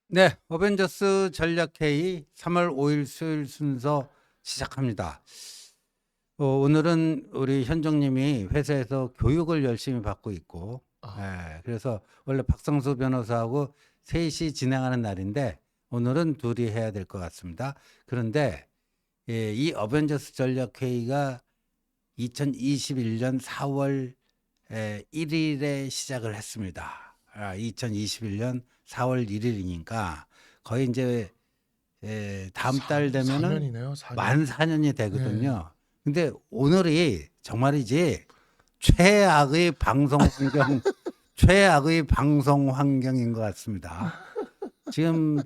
네, 어벤져스 전략회의 3월 5일 수요일 순서 시작합니다. 오늘은 우리 현정님이 회사에서 교육을 열심히 받고 있고, 그래서 원래 박성수 변호사하고 셋이 진행하는 날인데 오늘은 둘이 해야 될 것 같습니다. 그런데 이 어벤져스 전략회의가 2021년 4월 1일에 시작을 했습니다. 2021년 4월 1일이니까 거의 이제 다음 달 되면은 4년이네요. 4년. 만 4년이 되거든요. 근데 오늘이 정말이지 최악의 방송 환경, 최악의 방송 환경인 것 같습니다. 지금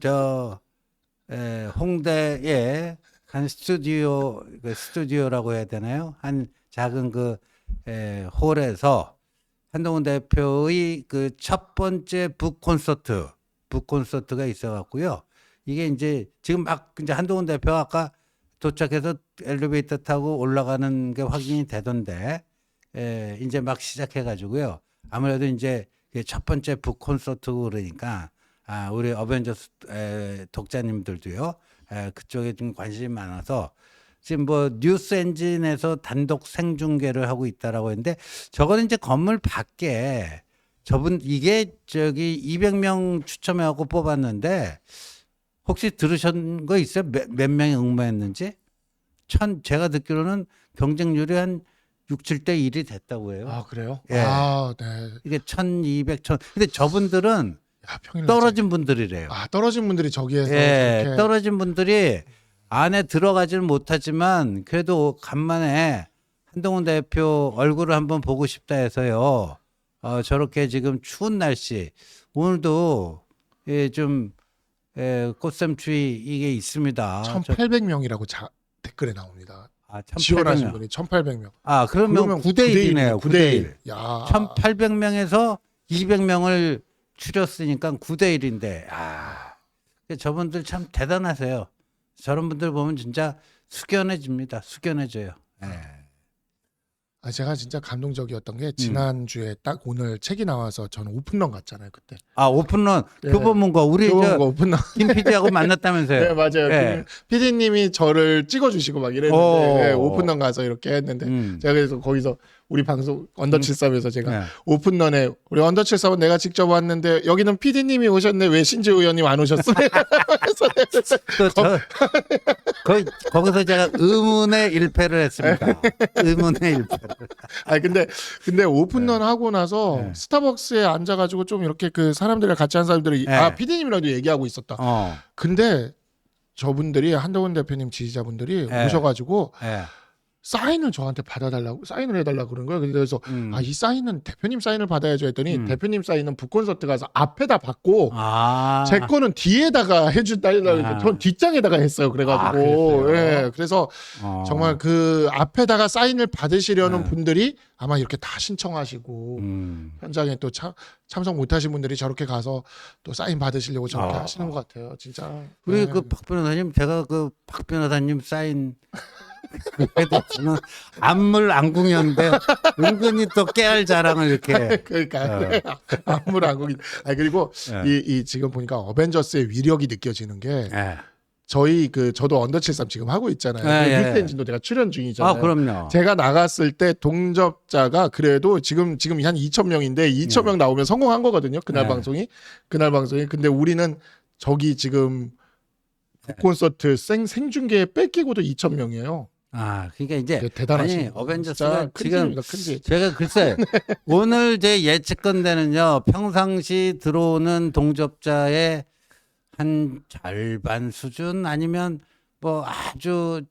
홍대에 한 스튜디오라고 해야 되나요? 한 작은 홀에서 한동훈 대표의 그 첫 번째 북 콘서트가 있어갖고요. 이게 이제 지금 막 이제 한동훈 대표 아까 도착해서 엘리베이터 타고 올라가는 게 확인이 되던데, 이제 막 시작해가지고요. 아무래도 이제 첫 번째 북 콘서트 그러니까 우리 어벤져스 독자님들도요. 그쪽에 좀 관심이 많아서 지금 뭐 뉴스 엔진에서 단독 생중계를 하고 있다라고 했는데 저거는 이제 건물 밖에 이게 200명 추첨해갖고 뽑았는데 혹시 들으신 거 있어요? 몇 명이 응모했는지? 제가 듣기로는 경쟁률이 한 6, 7대 1이 됐다고 해요. 아, 그래요? 예. 네. 이게 1200, 1000. 근데 저분들은 야, 평일 떨어진 분들이래요. 떨어진 분들이 저기에서 예, 저렇게 떨어진 분들이 안에 들어가지는 못하지만 그래도 간만에 한동훈 대표 얼굴을 한번 보고 싶다 해서요. 저렇게 지금 추운 날씨 오늘도 꽃샘추위 이게 있습니다. 1,800명이라고 댓글에 나옵니다. 1800명. 지원하신 분이 1,800명. 그러면 9대 1이네요. 9대 1. 야. 1800명에서 200명을 추렸으니까 9대 1인데 저분들 참 대단하세요. 저런 분들 보면 진짜 숙연해집니다. 숙연해져요. 제가 진짜 감동적이었던 게 지난주에 딱 오늘 책이 나와서 저는 오픈런 갔잖아요, 그때. 오픈런 예. 교보문고 우리 교보문고 오픈런. 김 PD하고 만났다면서요. 네, 맞아요. 예. PD님이 저를 찍어주시고 막 이랬는데 오픈런 가서 이렇게 했는데 제가 그래서 거기서 우리 방송 언더73에서 제가 오픈런에 우리 언더73은 내가 직접 왔는데 여기는 PD님이 오셨네, 왜 신재 의원님 안 오셨어요? 거기서 제가 의문의 일패를 했습니다. 의문의 일패를. 근데 오픈런 하고 나서 스타벅스에 앉아가지고 좀 이렇게 그 사람들이랑 같이 한 사람들이 PD님이라도 얘기하고 있었다. 근데 저분들이 한동훈 대표님 지지자분들이 오셔가지고 사인을 저한테 사인을 해달라고 그런 거예요. 그래서 이 사인은 대표님 사인을 받아야죠 했더니 대표님 사인은 북콘서트 가서 앞에다 받고 제 거는 뒤에다가 해준다. 전 뒷장에다가 했어요. 그래가지고 그래서 정말 그 앞에다가 사인을 받으시려는 분들이 아마 이렇게 다 신청하시고 현장에 또 참석 못하신 분들이 저렇게 가서 또 사인 받으시려고 저렇게 하시는 것 같아요. 진짜. 우리 그 박 변호사님, 제가 그 박 변호사님 사인 저는 안물 안궁이었는데 은근히 또 깨알 자랑을 이렇게. 그러니까 안물 안궁이. 그리고 이 지금 보니까 어벤져스의 위력이 느껴지는 게 저도 언더73 지금 하고 있잖아요. 뉴스 엔진도 제가 출연 중이잖아요. 그럼요. 제가 나갔을 때 동접자가 그래도 지금 한 2,000명인데 2,000명 나오면 성공한 거거든요. 그날 방송이. 근데 우리는 저기 지금 콘서트 생중계에 뺏기고도 2,000명이에요. 그러니까 이제 대단하시네. 어벤져스가 지금 큰지. 제가 글쎄 오늘 제 예측건대는요, 평상시 들어오는 동접자의 한 절반 수준 아니면 뭐 아주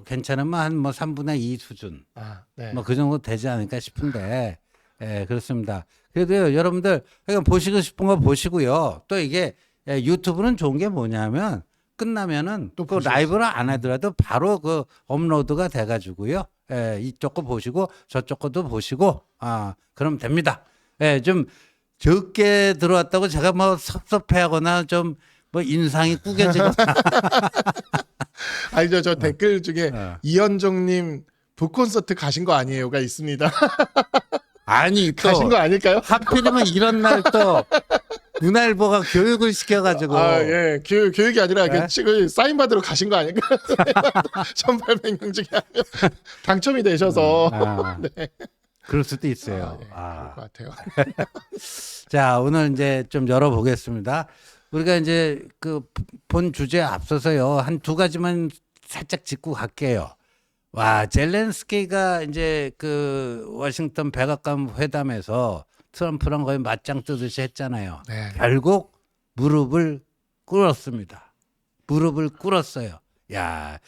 괜찮으면 한 3분의 2 수준 그 정도 되지 않을까 싶은데 그렇습니다. 그래도요, 여러분들 보시고 싶은 거 보시고요. 또 이게 유튜브는 좋은 게 뭐냐면 끝나면은 또 라이브를 안 하더라도 바로 업로드가 돼가지고요. 이쪽 거 보시고 저쪽 것도 보시고 그럼 됩니다. 좀 적게 들어왔다고 제가 섭섭해하거나 좀 인상이 꾸겨지거나. 저 댓글 중에 이현정님 북콘서트 가신 거 아니에요가 있습니다. 아니, 가신 거 아닐까요? 하필이면 이런 날 또 문화일보가 교육을 시켜가지고. 예. 교육이 아니라 네? 그 지금 사인 받으러 가신 거 아닐까? 1,800명 중에 한 명 당첨이 되셔서. 네. 그럴 수도 있어요. 예, 그럴 것 같아요. 자, 오늘 이제 좀 열어보겠습니다. 우리가 이제 그 본 주제에 앞서서요, 한 두 가지만 살짝 짚고 갈게요. 와, 젤렌스키가 이제 그 워싱턴 백악관 회담에서 트럼프랑 거의 맞짱 뜨듯이 했잖아요. 네. 결국 무릎을 꿇었습니다. 무릎을 꿇었어요. 야,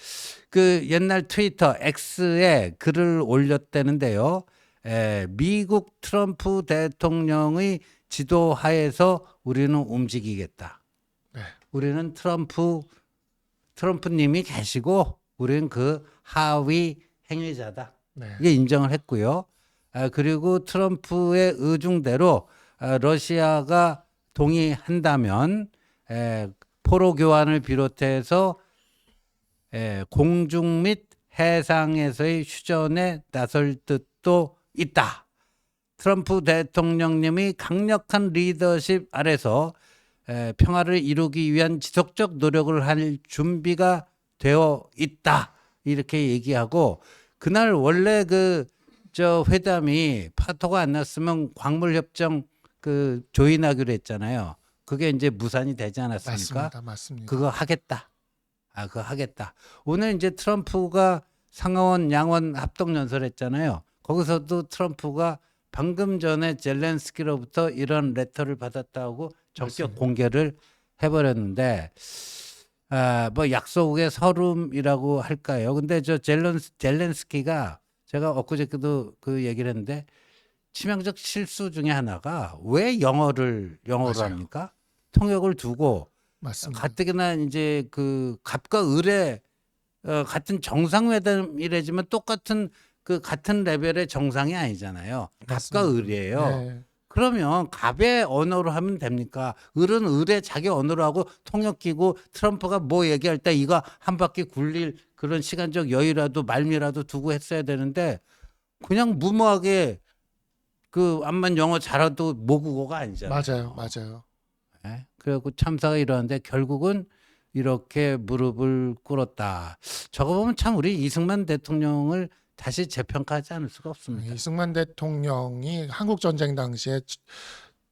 그 옛날 트위터 X에 글을 올렸다는데요. 미국 트럼프 대통령의 지도하에서 우리는 움직이겠다. 네. 우리는 트럼프님이 계시고 우리는 그 하위 행위자다. 네. 이게 인정을 했고요. 그리고 트럼프의 의중대로 러시아가 동의한다면 포로 교환을 비롯해서 공중 및 해상에서의 휴전에 나설 뜻도 있다. 트럼프 대통령님이 강력한 리더십 아래서 평화를 이루기 위한 지속적 노력을 할 준비가 되어 있다. 이렇게 얘기하고, 그날 원래 저 회담이 파토가 안 났으면 광물협정 조인하기로 했잖아요. 그게 이제 무산이 되지 않았습니까? 맞습니다. 그거 하겠다. 그거 하겠다. 오늘 이제 트럼프가 상하원 양원 합동연설 했잖아요. 거기서도 트럼프가 방금 전에 젤렌스키로부터 이런 레터를 받았다고 전격 맞습니다. 공개를 해버렸는데, 뭐 약속의 서름이라고 할까요? 근데 저 젤렌스키가 제가 엊그저께도 그 얘기를 했는데, 치명적 실수 중에 하나가 왜 영어로 맞아요. 합니까? 통역을 두고 맞습니다. 가뜩이나 이제 그 갑과 을의 같은 정상회담이라지만 똑같은 같은 레벨의 정상이 아니잖아요. 갑과 맞습니다. 을이에요. 네. 그러면 갑의 언어로 하면 됩니까? 을은 을의 자기 언어로 하고 통역 끼고 트럼프가 뭐 얘기할 때 이거 한 바퀴 굴릴 그런 시간적 여유라도 말미라도 두고 했어야 되는데, 그냥 무모하게 암만 영어 잘해도 모국어가 아니잖아요. 맞아요. 네? 그래갖고 참사가 일어났는데 결국은 이렇게 무릎을 꿇었다. 저거 보면 참 우리 이승만 대통령을 다시 재평가하지 않을 수가 없습니다. 이승만 대통령이 한국 전쟁 당시에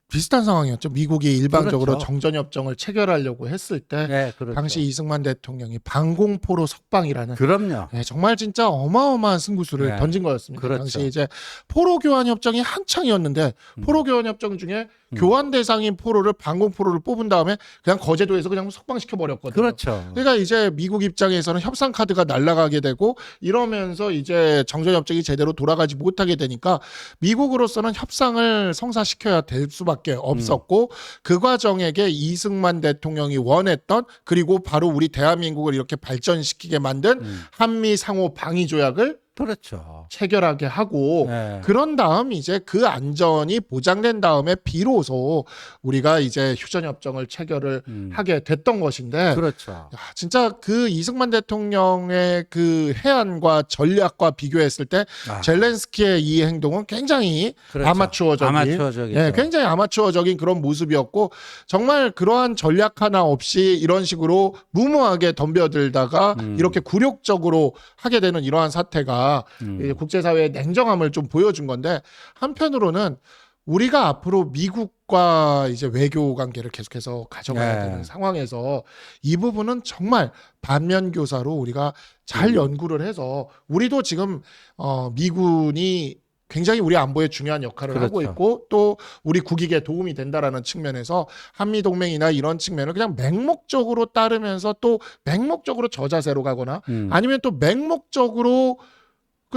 비슷한 상황이었죠. 미국이 일방적으로 그렇죠. 정전협정을 체결하려고 했을 때 네, 그렇죠. 당시 이승만 대통령이 방공포로 석방이라는 그럼요. 정말 진짜 어마어마한 승부수를 네. 던진 거였습니다. 그렇죠. 당시 이제 포로 교환 협정이 한창이었는데 포로 교환 협정 중에 교환 대상인 포로를 방공포로를 뽑은 다음에 그냥 거제도에서 그냥 석방시켜 버렸거든요. 그렇죠. 그러니까 이제 미국 입장에서는 협상 카드가 날아가게 되고 이러면서 이제 정전협정이 제대로 돌아가지 못하게 되니까 미국으로서는 협상을 성사시켜야 될 수밖에 없었고 그 과정에게 이승만 대통령이 원했던, 그리고 바로 우리 대한민국을 이렇게 발전시키게 만든 한미 상호 방위 조약을 그렇죠. 체결하게 하고 네. 그런 다음 이제 그 안전이 보장된 다음에 비로소 우리가 이제 휴전협정을 체결을 하게 됐던 것인데, 그렇죠. 야, 진짜 그 이승만 대통령의 그 해안과 전략과 비교했을 때 젤렌스키의 이 행동은 굉장히 그렇죠. 아마추어적인, 예, 굉장히 아마추어적인 그런 모습이었고, 정말 그러한 전략 하나 없이 이런 식으로 무모하게 덤벼들다가 이렇게 굴욕적으로 하게 되는 이러한 사태가 이제 국제사회의 냉정함을 좀 보여준 건데, 한편으로는 우리가 앞으로 미국과 이제 외교 관계를 계속해서 가져가야 되는 상황에서 이 부분은 정말 반면 교사로 우리가 잘 연구를 해서, 우리도 지금 미군이 굉장히 우리 안보에 중요한 역할을 하고 있고 또 우리 국익에 도움이 된다라는 측면에서 한미 동맹이나 이런 측면을 그냥 맹목적으로 따르면서 또 맹목적으로 저자세로 가거나 아니면 또 맹목적으로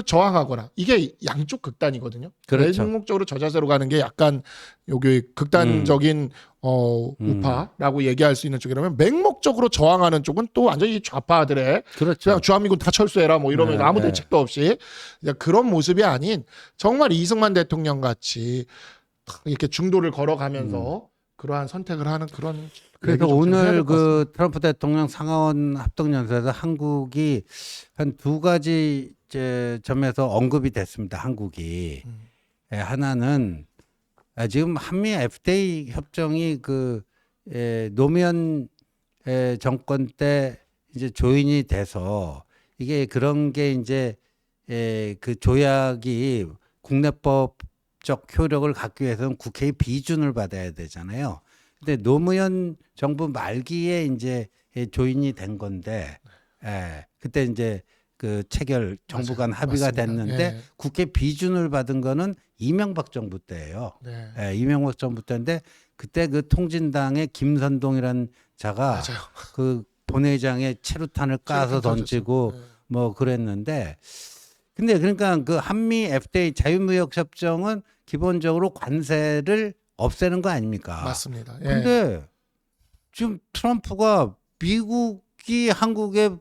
저항하거나, 이게 양쪽 극단이거든요. 그렇죠. 맹목적으로 저자세로 가는 게 약간 여기 극단적인 우파라고 얘기할 수 있는 쪽이라면, 맹목적으로 저항하는 쪽은 또 완전히 좌파들의 그렇죠. 그냥 주한미군 다 철수해라 뭐 이러면서 아무 대책도 없이 그런 모습이 아닌, 정말 이승만 대통령 같이 이렇게 중도를 걸어가면서 그러한 선택을 하는 그런. 그래서 오늘 트럼프 대통령 상하원 합동연설에서 한국이 한 두 가지 점에서 언급이 됐습니다. 한국이 하나는 지금 한미 FTA 협정이 노무현 정권 때 이제 조인이 돼서 이게 그런 게 이제 그 조약이 국내법적 효력을 갖기 위해서는 국회의 비준을 받아야 되잖아요. 근데 노무현 정부 말기에 이제 조인이 된 건데, 그때 이제 그 체결 정부 간 합의가 맞습니다. 됐는데 예. 국회 비준을 받은 거는 이명박 정부 때예요. 네. 이명박 정부 때인데 그때 그 통진당의 김선동이라는 자가 맞아요. 그 본회의장에 체류탄을 까서 체류탄 던지고 터졌죠. 네. 뭐 그랬는데 근데 그러니까 그 한미 FTA 자유무역 협정은 기본적으로 관세를 없애는 거 아닙니까? 맞습니다. 예. 근데 지금 트럼프가 미국이 한국에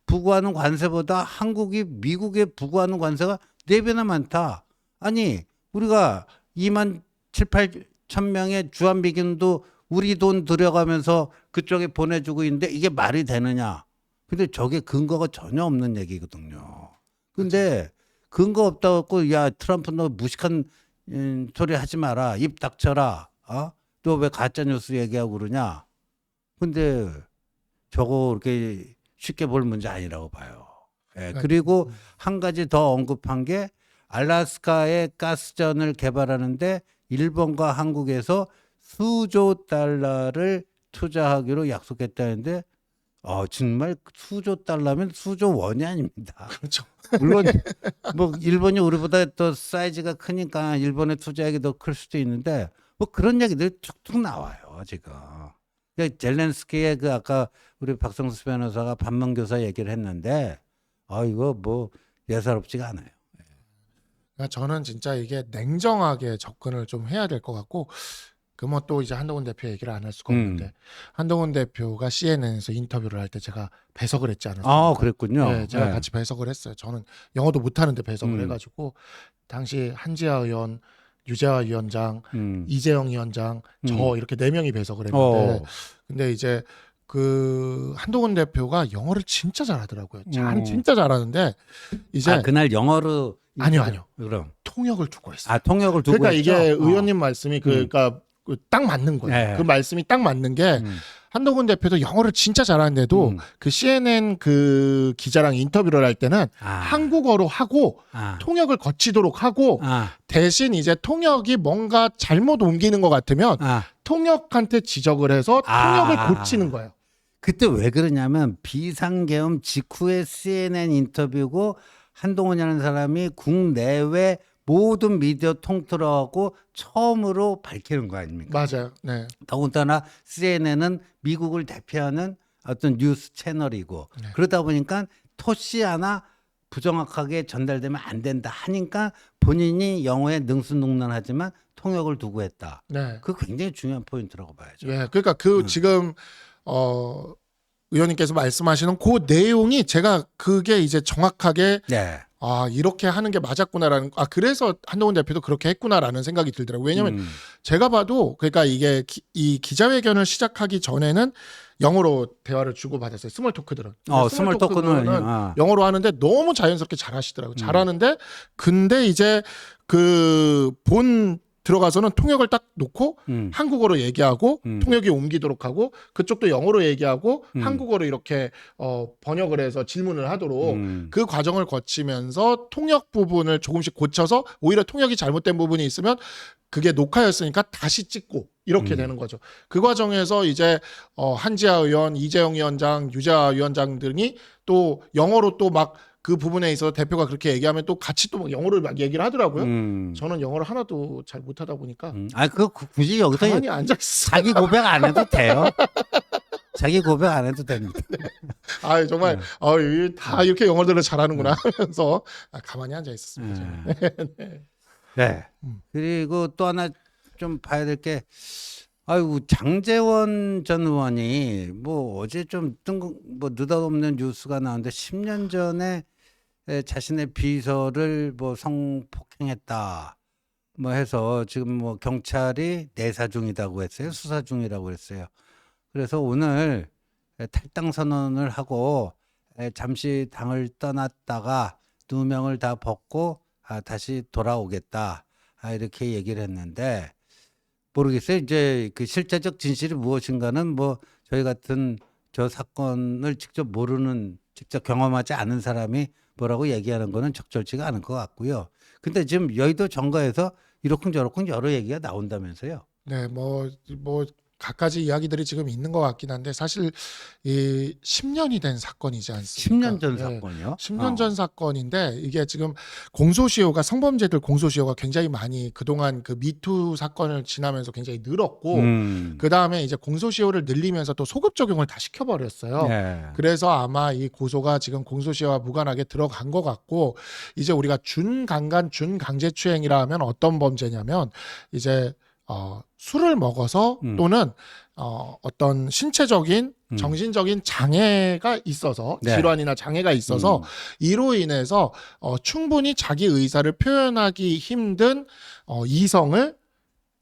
부과하는 관세보다 한국이 미국에 부과하는 관세가 4배나 많다. 아니 우리가 2만 7, 8천 명의 주한미군도 우리 돈 들여가면서 그쪽에 보내주고 있는데 이게 말이 되느냐. 근데 저게 근거가 전혀 없는 얘기거든요. 근데 근거 없다고 야 트럼프 너 무식한 소리 하지 마라. 입 닥쳐라. 너 왜 가짜 뉴스 얘기하고 그러냐. 근데 저거 그렇게 쉽게 볼 문제 아니라고 봐요. 그리고 한 가지 더 언급한 게 알래스카의 가스전을 개발하는데 일본과 한국에서 수조 달러를 투자하기로 약속했다는데 정말 수조 달러면 수조 원이 아닙니다. 그렇죠. 물론 뭐 일본이 우리보다 더 사이즈가 크니까 일본의 투자액이 더 클 수도 있는데 뭐 그런 얘기들이 툭툭 나와요 지금. 그러니까 젤렌스키의 그 아까 우리 박성수 변호사가 반면교사 얘기를 했는데 이거 뭐 예사롭지가 않아요. 그러니까 저는 진짜 이게 냉정하게 접근을 좀 해야 될 것 같고 그 뭐 또 이제 한동훈 대표 얘기를 안 할 수가 없는데 한동훈 대표가 CNN에서 인터뷰를 할 때 제가 배석을 했지 않았습니까? 그랬군요. 네, 제가 같이 배석을 했어요. 저는 영어도 못하는데 배석을 해가지고 당시 한지아 의원, 유재하 위원장, 이재영 위원장, 저 이렇게 4명이 배석을 했는데 근데 이제 그 한동훈 대표가 영어를 진짜 잘하더라고요. 진짜 잘하는데 이제 그날 영어로 아니요. 그럼 통역을 두고 했어요. 통역을 두고 그러니까 했죠? 이게 의원님 말씀이 그러니까 딱 맞는 거예요. 네. 그 말씀이 딱 맞는 게 한동훈 대표도 영어를 진짜 잘하는데도 그 CNN 그 기자랑 인터뷰를 할 때는 한국어로 하고 통역을 거치도록 하고 대신 이제 통역이 뭔가 잘못 옮기는 것 같으면 통역한테 지적을 해서 통역을 고치는 거예요. 그때 왜 그러냐면 비상계엄 직후에 CNN 인터뷰고 한동훈이라는 사람이 국내외 모든 미디어 통틀어하고 처음으로 밝히는 거 아닙니까? 맞아요. 네. 더군다나 CNN은 미국을 대표하는 어떤 뉴스 채널이고 그러다 보니까 토시 하나 부정확하게 전달되면 안 된다 하니까 본인이 영어에 능수능란하지만 통역을 두고 했다. 네. 그거 굉장히 중요한 포인트라고 봐야죠. 예, 그러니까 지금 의원님께서 말씀하시는 그 내용이 제가 그게 이제 정확하게 이렇게 하는 게 맞았구나라는 그래서 한동훈 대표도 그렇게 했구나라는 생각이 들더라고요. 왜냐면 제가 봐도 그러니까 이게 이 기자회견을 시작하기 전에는 영어로 대화를 주고받았어요. 스몰 토크들은. 스몰 토크는 영어로 하는데 너무 자연스럽게 잘하시더라고요. 잘하는데 근데 이제 그 본 들어가서는 통역을 딱 놓고 한국어로 얘기하고 통역이 옮기도록 하고 그쪽도 영어로 얘기하고 한국어로 이렇게 번역을 해서 질문을 하도록 그 과정을 거치면서 통역 부분을 조금씩 고쳐서 오히려 통역이 잘못된 부분이 있으면 그게 녹화였으니까 다시 찍고 이렇게 되는 거죠. 그 과정에서 이제 한지아 의원, 이재영 위원장, 유재하 위원장 등이 또 영어로 또 막 그 부분에 있어서 대표가 그렇게 얘기하면 또 같이 또 막 영어를 막 얘기를 하더라고요. 저는 영어를 하나도 잘 못하다 보니까 그 굳이 여기서 가만히 앉아 있어. 자기 고백 안 해도 돼요. 자기 고백 안 해도 됩니다. 정말 다 이렇게 영어들을 잘하는구나 하면서 가만히 앉아 있었습니다. 네. 그리고 또 하나 좀 봐야 될 게 장제원 전 의원이 뭐 어제 좀 뭐 느닷없는 뉴스가 나왔는데 10년 전에 자신의 비서를 뭐 성폭행했다 뭐 해서 지금 뭐 경찰이 내사 중이라고 했어요. 수사 중이라고 했어요. 그래서 오늘 탈당 선언을 하고 잠시 당을 떠났다가 누명을 다 벗고 다시 돌아오겠다 이렇게 얘기를 했는데 모르겠어요. 이제 그 실제적 진실이 무엇인가는 뭐 저희 같은 저 사건을 직접 모르는, 직접 경험하지 않은 사람이 뭐라고 얘기하는 거는 적절치가 않은 것 같고요. 근데 지금 여의도 정가에서 이러쿵저러쿵 여러 얘기가 나온다면서요. 네, 뭐 갖가지 이야기들이 지금 있는 것 같긴 한데 사실 이 10년이 된 사건이지 않습니까? 10년 전 네, 사건이요? 10년 전 사건인데 이게 지금 공소시효가 성범죄들 공소시효가 굉장히 많이 그동안 그 미투 사건을 지나면서 굉장히 늘었고 그 다음에 이제 공소시효를 늘리면서 또 소급 적용을 다 시켜버렸어요. 네. 그래서 아마 이 고소가 지금 공소시효와 무관하게 들어간 것 같고 이제 우리가 준강간 준강제추행이라 하면 어떤 범죄냐면 이제 술을 먹어서 또는 어떤 신체적인 정신적인 장애가 있어서 네. 질환이나 장애가 있어서 이로 인해서 충분히 자기 의사를 표현하기 힘든 이성을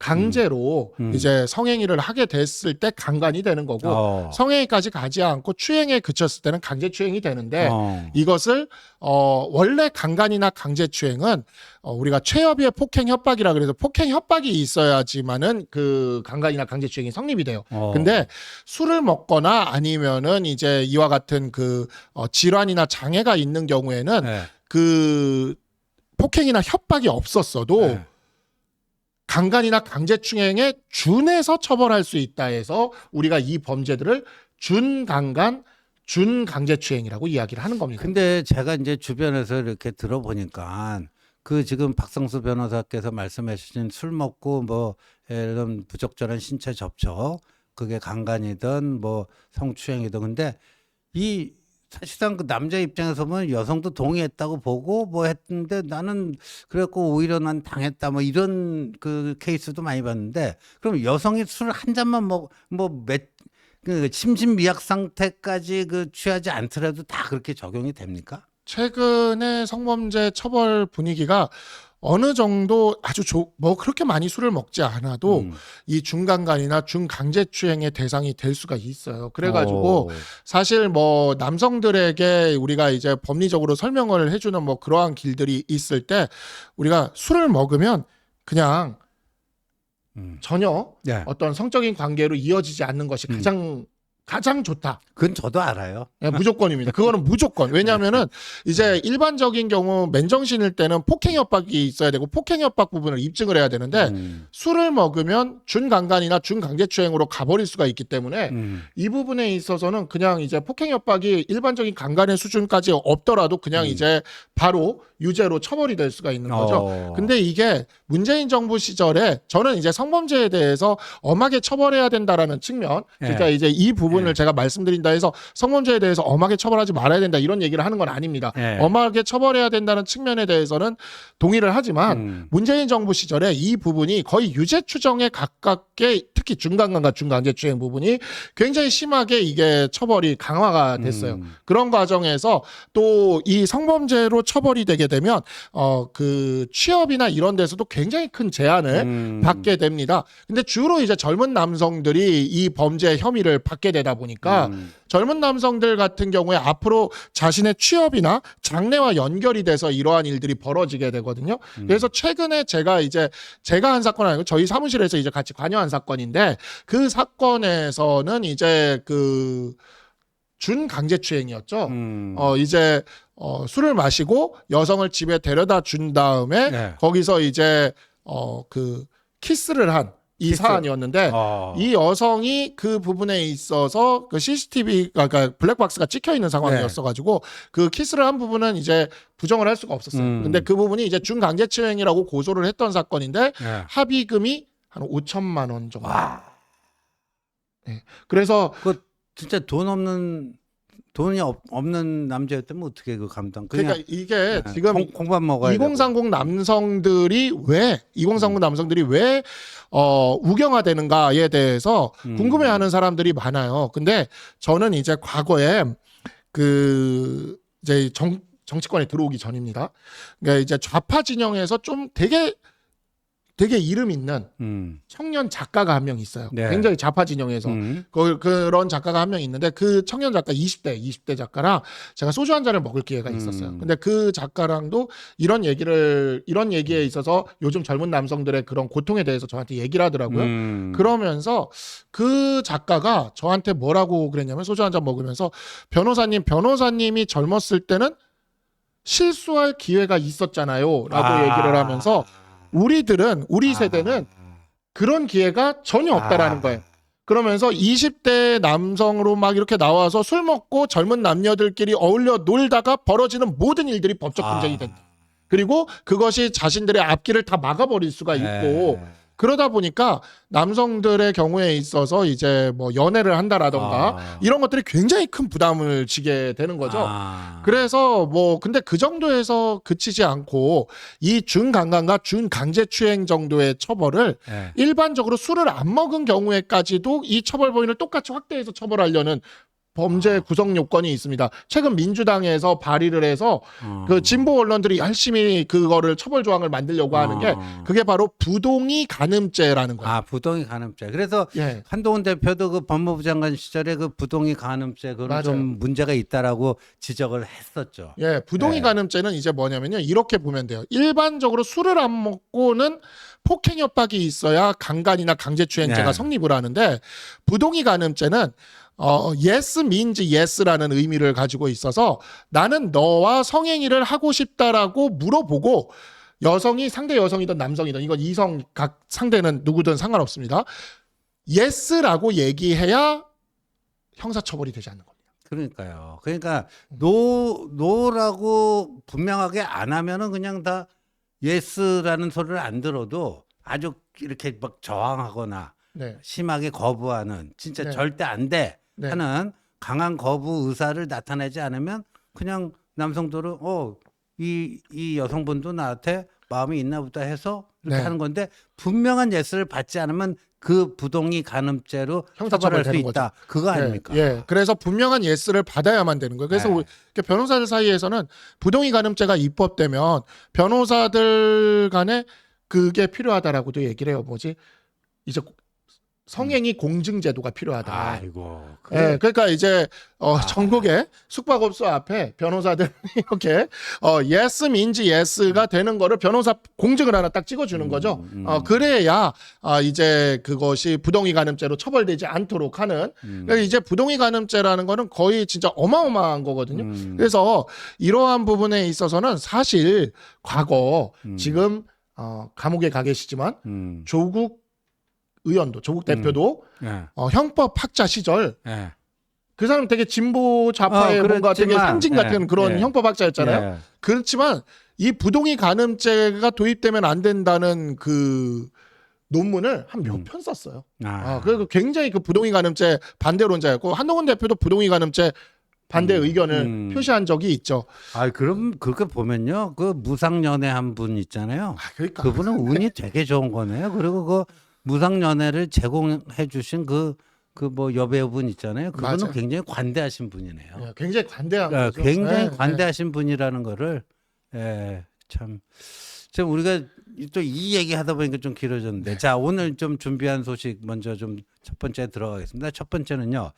강제로 이제 성행위를 하게 됐을 때 강간이 되는 거고 성행위까지 가지 않고 추행에 그쳤을 때는 강제추행이 되는데 이것을 원래 강간이나 강제추행은 우리가 최협의의 폭행 협박이라 그래서 폭행 협박이 있어야지만은 그 강간이나 강제추행이 성립이 돼요. 근데 술을 먹거나 아니면은 이제 이와 같은 그 질환이나 장애가 있는 경우에는 네. 그 폭행이나 협박이 없었어도 네. 강간이나 강제추행에 준해서 처벌할 수 있다 해서 우리가 이 범죄들을 준강간, 준강제추행이라고 이야기를 하는 겁니다. 근데 제가 이제 주변에서 이렇게 들어보니까 그 지금 박성수 변호사께서 말씀해 주신 술 먹고 뭐 이런 부적절한 신체 접촉, 그게 강간이든 뭐 성추행이든, 근데 이 사실상 그 남자 입장에서 보면 여성도 동의했다고 보고 뭐 했는데 나는 그래갖고 오히려 난 당했다 뭐 이런 그 케이스도 많이 봤는데, 그럼 여성이 술 한 잔만 그 심신미약 상태까지 그 취하지 않더라도 다 그렇게 적용이 됩니까? 최근에 성범죄 처벌 분위기가 어느 정도 아주 뭐 그렇게 많이 술을 먹지 않아도 이 중강간이나 중강제추행의 대상이 될 수가 있어요. 그래가지고 사실 뭐 남성들에게 우리가 이제 법리적으로 설명을 해주는 뭐 그러한 길들이 있을 때 우리가 술을 먹으면 그냥 전혀 네. 어떤 성적인 관계로 이어지지 않는 것이 가장 좋다. 그건 저도 알아요. 네, 무조건입니다. 그거는 무조건. 왜냐하면은 이제 일반적인 경우 맨정신일 때는 폭행 협박이 있어야 되고 폭행 협박 부분을 입증을 해야 되는데 술을 먹으면 준강간이나 준강제추행으로 가버릴 수가 있기 때문에 이 부분에 있어서는 그냥 이제 폭행 협박이 일반적인 강간의 수준까지 없더라도 그냥 이제 바로 유죄로 처벌이 될 수가 있는 거죠. 근데 이게 문재인 정부 시절에 저는 이제 성범죄에 대해서 엄하게 처벌해야 된다라는 측면, 그러니까 이제 이 부분을 제가 말씀드린다 해서 성범죄에 대해서 엄하게 처벌하지 말아야 된다 이런 얘기를 하는 건 아닙니다. 엄하게 처벌해야 된다는 측면에 대해서는 동의를 하지만 문재인 정부 시절에 이 부분이 거의 유죄 추정에 가깝게 특히 중강간과 중강제추행 부분이 굉장히 심하게 이게 처벌이 강화가 됐어요. 그런 과정에서 또 이 성범죄로 처벌이 되게 되면 그 취업이나 이런 데서도 굉장히 큰 제한을 받게 됩니다. 근데 주로 이제 젊은 남성들이 이 범죄 혐의를 받게 되다 보니까 젊은 남성들 같은 경우에 앞으로 자신의 취업이나 장래와 연결이 돼서 이러한 일들이 벌어지게 되거든요. 그래서 최근에 제가 한 사건 아니고 저희 사무실에서 이제 같이 관여한 사건인데 그 사건에서는 이제 그 준강제추행이었죠. 이제 술을 마시고 여성을 집에 데려다 준 다음에 거기서 이제 그 키스를 한 이 사안이었는데 이 여성이 그 부분에 있어서 그 CCTV가 그러니까 블랙박스가 찍혀 있는 상황이었어가지고 그 키스를 한 부분은 이제 부정을 할 수가 없었어요. 근데 그 부분이 이제 준강제추행이라고 고소를 했던 사건인데 합의금이 한 5천만 원 정도. 네. 그래서 그 진짜 돈이 없는 남자였다면 어떻게 그 감당? 그러니까 이게 지금 공밥 먹어야 2030 남성들이 왜 우경화되는가에 대해서 궁금해하는 사람들이 많아요. 근데 저는 이제 과거에 그 이제 정치권에 들어오기 전입니다. 그러니까 이제 좌파 진영에서 좀 되게 되게 이름 있는 청년 작가가 한 명 있어요. 네. 굉장히 좌파 진영에서 그런 작가가 한 명 있는데 그 청년 작가 20대 작가랑 제가 소주 한 잔을 먹을 기회가 있었어요. 근데 그 작가랑도 이런 얘기에 있어서 요즘 젊은 남성들의 그런 고통에 대해서 저한테 얘기를 하더라고요. 그러면서 그 작가가 저한테 뭐라고 그랬냐면 소주 한 잔 먹으면서 변호사님이 젊었을 때는 실수할 기회가 있었잖아요. 라고 얘기를 하면서 우리 세대는 그런 기회가 전혀 없다라는 거예요. 그러면서 20대 남성으로 막 이렇게 나와서 술 먹고 젊은 남녀들끼리 어울려 놀다가 벌어지는 모든 일들이 법적 분쟁이 된다. 그리고 그것이 자신들의 앞길을 다 막아버릴 수가 있고 그러다 보니까 남성들의 경우에 있어서 이제 뭐 연애를 한다라던가 이런 것들이 굉장히 큰 부담을 지게 되는 거죠. 그래서 뭐 근데 그 정도에서 그치지 않고 이 준강간과 준강제추행 정도의 처벌을 일반적으로 술을 안 먹은 경우에까지도 이 처벌 범위를 똑같이 확대해서 처벌하려는 범죄 구성 요건이 있습니다. 최근 민주당에서 발의를 해서 그 진보 언론들이 열심히 그거를 처벌 조항을 만들려고 하는 게 그게 바로 부동의 간음죄라는 거예요. 부동의 간음죄. 그래서 한동훈 대표도 그 법무부 장관 시절에 그 부동의 간음죄 그건 좀 문제가 있다라고 지적을 했었죠. 부동의 간음죄는 이제 뭐냐면요. 이렇게 보면 돼요. 일반적으로 술을 안 먹고는 폭행 협박이 있어야 강간이나 강제추행죄가 성립을 하는데 부동의 간음죄는 yes means yes라는 의미를 가지고 있어서 나는 너와 성행위를 하고 싶다라고 물어보고 상대 여성이든 남성이든 이건 이성 각 상대는 누구든 상관없습니다. yes라고 얘기해야 형사처벌이 되지 않는 겁니다. 그러니까요. 그러니까 노라고 분명하게 안 하면은 그냥 다 예스라는 소리를 안 들어도 아주 이렇게 막 저항하거나 심하게 거부하는 진짜 절대 안 돼 하는 강한 거부 의사를 나타내지 않으면 그냥 남성들은 이 여성분도 나한테 마음이 있나 보다 해서 이렇게 하는 건데 분명한 예스를 받지 않으면 그 부동의 간음죄로 처벌할 수 있다. 그거 아닙니까? 그래서 분명한 예스를 받아야만 되는 거예요. 그래서 변호사들 사이에서는 부동의 간음죄가 입법되면 변호사들 간에 그게 필요하다라고도 얘기를 해요. 이제 성행위 공증 제도가 필요하다. 아이고. 그러니까 이제 전국의 숙박업소 앞에 변호사들이 이렇게 yes means yes가 되는 거를 변호사 공증을 하나 딱 찍어주는 거죠. 그래야 이제 그것이 부동의 간음죄로 처벌되지 않도록 하는. 그러니까 이제 부동의 간음죄라는 거는 거의 진짜 어마어마한 거거든요. 그래서 이러한 부분에 있어서는 사실 과거 지금 감옥에 가 계시지만 조국 대표도 형법 학자 시절 그 사람 되게 진보 좌파의 뭔가 되게 상징 같은 그런 형법 학자였잖아요. 그렇지만 이 부동의 간음죄가 도입되면 안 된다는 그 논문을 한 몇 편 썼어요. 그래서 굉장히 그 부동의 간음죄 반대론자였고 한동훈 대표도 부동의 간음죄 반대 의견을 표시한 적이 있죠. 그럼 그렇게 보면요, 그 무상연애 한 분 있잖아요. 그러니까. 그분은 운이 되게 좋은 거네요. 그리고 그 무상연애를 제공해 주신 그 뭐 여배우분 있잖아요. 그분은 굉장히 관대하신 분이네요. 굉장히 관대한 거죠. 굉장히 관대하신 분이라는 거를 참 우리가 또 이 얘기 하다 보니까 좀 길어졌는데 자 오늘 좀 준비한 소식 먼저 좀 첫 번째 들어가겠습니다. 첫 번째는요.